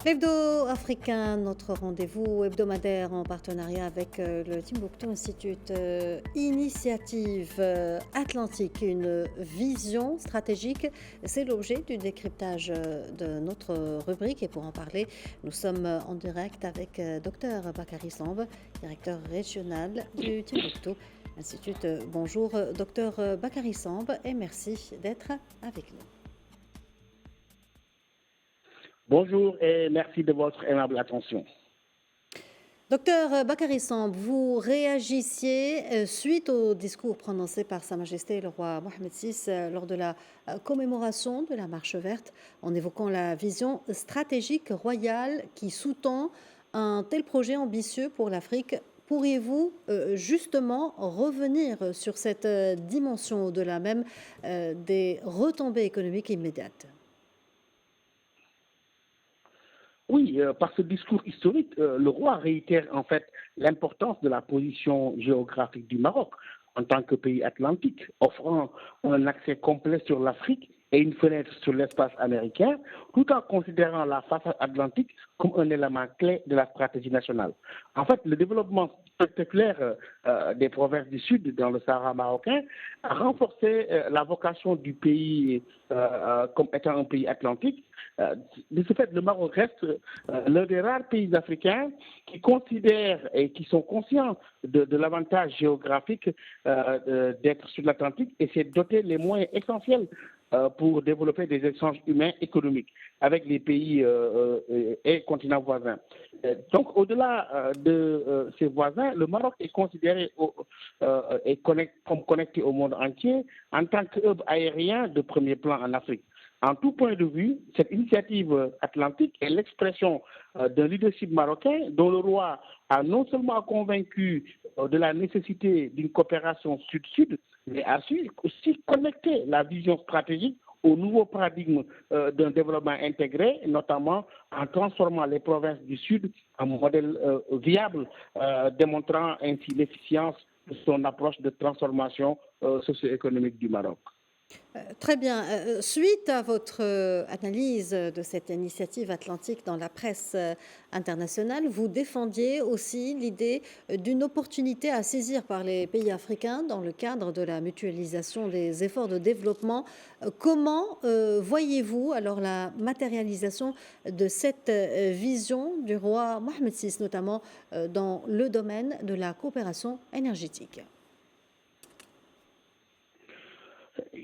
L'Hebdo africain, notre rendez-vous hebdomadaire en partenariat avec le Timbuktu Institute, Initiative Atlantique, une vision stratégique. C'est l'objet du décryptage de notre rubrique et pour en parler, nous sommes en direct avec Dr Bakary Samb, directeur régional du Timbuktu Institute. Bonjour Dr Bakary Samb et merci d'être avec nous. Bonjour et merci de votre aimable attention. Docteur Bakary Samb, vous réagissiez suite au discours prononcé par Sa Majesté le roi Mohamed VI lors de la commémoration de la Marche verte, en évoquant la vision stratégique royale qui sous-tend un tel projet ambitieux pour l'Afrique. Pourriez-vous justement revenir sur cette dimension au-delà même des retombées économiques immédiates ? Oui, par ce discours historique, le roi réitère en fait l'importance de la position géographique du Maroc en tant que pays atlantique, offrant un accès complet sur l'Afrique et une fenêtre sur l'espace américain, tout en considérant la façade atlantique comme un élément clé de la stratégie nationale. En fait, le développement spectaculaire des provinces du Sud dans le Sahara marocain a renforcé la vocation du pays comme étant un pays atlantique. De ce fait, le Maroc reste l'un des rares pays africains qui considèrent et qui sont conscients de l'avantage géographique d'être sur l'Atlantique et s'est doté les moyens essentiels pour développer des échanges humains économiques avec les pays et continents voisins. Donc, au-delà de ses voisins, le Maroc est considéré comme connecté au monde entier en tant que hub aérien de premier plan en Afrique. En tout point de vue, cette initiative atlantique est l'expression d'un leadership marocain dont le roi a non seulement convaincu de la nécessité d'une coopération sud-sud, mais a su aussi connecter la vision stratégique au nouveau paradigme d'un développement intégré, notamment en transformant les provinces du Sud en modèle viable, démontrant ainsi l'efficience de son approche de transformation socio-économique du Maroc. Très bien. Suite à votre analyse de cette initiative atlantique dans la presse internationale, vous défendiez aussi l'idée d'une opportunité à saisir par les pays africains dans le cadre de la mutualisation des efforts de développement. Comment voyez-vous alors la matérialisation de cette vision du roi Mohamed VI, notamment dans le domaine de la coopération énergétique ?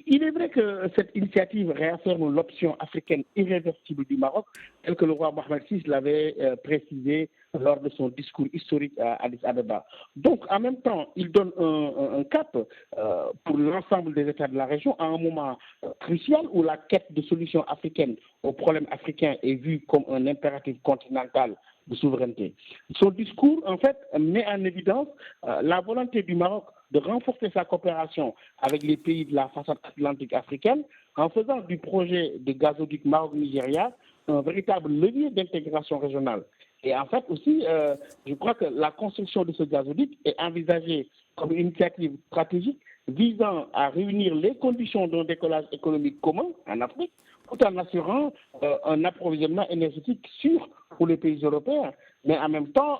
Il est vrai que cette initiative réaffirme l'option africaine irréversible du Maroc, tel que le roi Mohamed VI l'avait précisé lors de son discours historique à Addis Abeba. Donc, en même temps, il donne un cap pour l'ensemble des États de la région à un moment crucial où la quête de solutions africaines aux problèmes africains est vue comme un impératif continental de souveraineté. Son discours, en fait, met en évidence la volonté du Maroc de renforcer sa coopération avec les pays de la façade atlantique africaine en faisant du projet de gazoduc Maroc-Nigeria un véritable levier d'intégration régionale. Et en fait aussi, je crois que la construction de ce gazoduc est envisagée comme une initiative stratégique visant à réunir les conditions d'un décollage économique commun en Afrique, tout en assurant un approvisionnement énergétique sûr pour les pays européens, mais en même temps,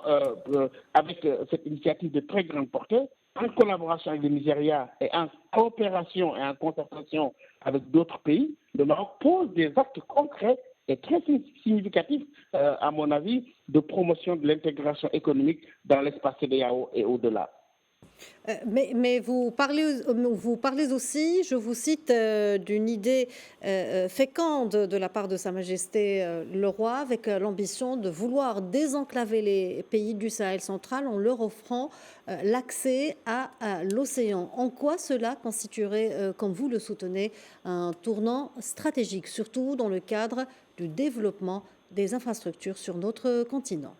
avec cette initiative de très grande portée, en collaboration avec le Nigeria et en coopération et en concertation avec d'autres pays, le Maroc pose des actes concrets et très significatifs, à mon avis, de promotion de l'intégration économique dans l'espace CEDEAO et au-delà. Mais vous parlez aussi, je vous cite, d'une idée féconde de la part de Sa Majesté le roi, avec l'ambition de vouloir désenclaver les pays du Sahel central en leur offrant l'accès à l'océan. En quoi cela constituerait, comme vous le soutenez, un tournant stratégique, surtout dans le cadre du développement des infrastructures sur notre continent ?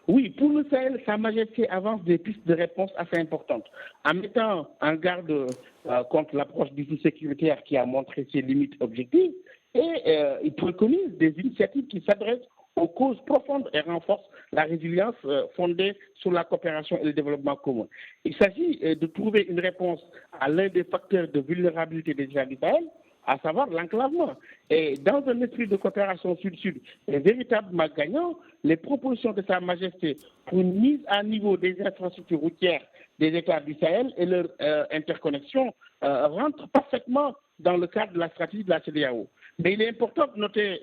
Oui, pour le Sahel, Sa Majesté avance des pistes de réponse assez importantes, en mettant en garde contre l'approche du tout sécuritaire qui a montré ses limites objectives, et il préconise des initiatives qui s'adressent aux causes profondes et renforcent la résilience fondée sur la coopération et le développement commun. Il s'agit de trouver une réponse à l'un des facteurs de vulnérabilité des États du Sahel, à savoir l'enclavement. Et dans un esprit de coopération sud-sud véritablement gagnant, les propositions de Sa Majesté pour une mise à niveau des infrastructures routières des États du Sahel et leur interconnexion rentrent parfaitement dans le cadre de la stratégie de la CEDEAO. Mais il est important de noter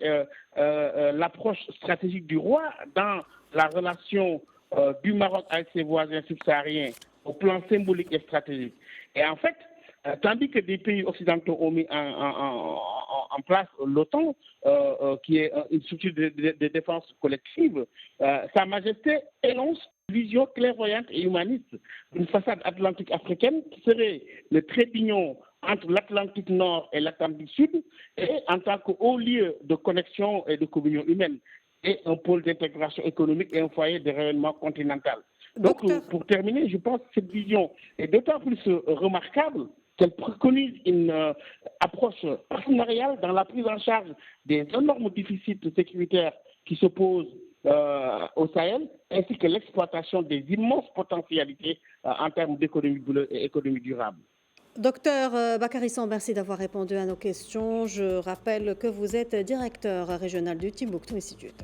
l'approche stratégique du roi dans la relation du Maroc avec ses voisins subsahariens au plan symbolique et stratégique. Et en fait, tandis que des pays occidentaux ont mis en place l'OTAN, qui est une structure de défense collective, Sa Majesté énonce une vision clairvoyante et humaniste d'une façade atlantique africaine qui serait le trait d'union entre l'Atlantique Nord et l'Atlantique Sud, et en tant que haut lieu de connexion et de communion humaine, et un pôle d'intégration économique et un foyer de rayonnement continental. Donc, Docteur, pour terminer, je pense que cette vision est d'autant plus remarquable qu'elle préconise une approche partenariale dans la prise en charge des énormes déficits sécuritaires qui se posent au Sahel, ainsi que l'exploitation des immenses potentialités en termes d'économie bleue et économie durable. Docteur Bakary Samb, merci d'avoir répondu à nos questions. Je rappelle que vous êtes directeur régional du Timbuktu Institute.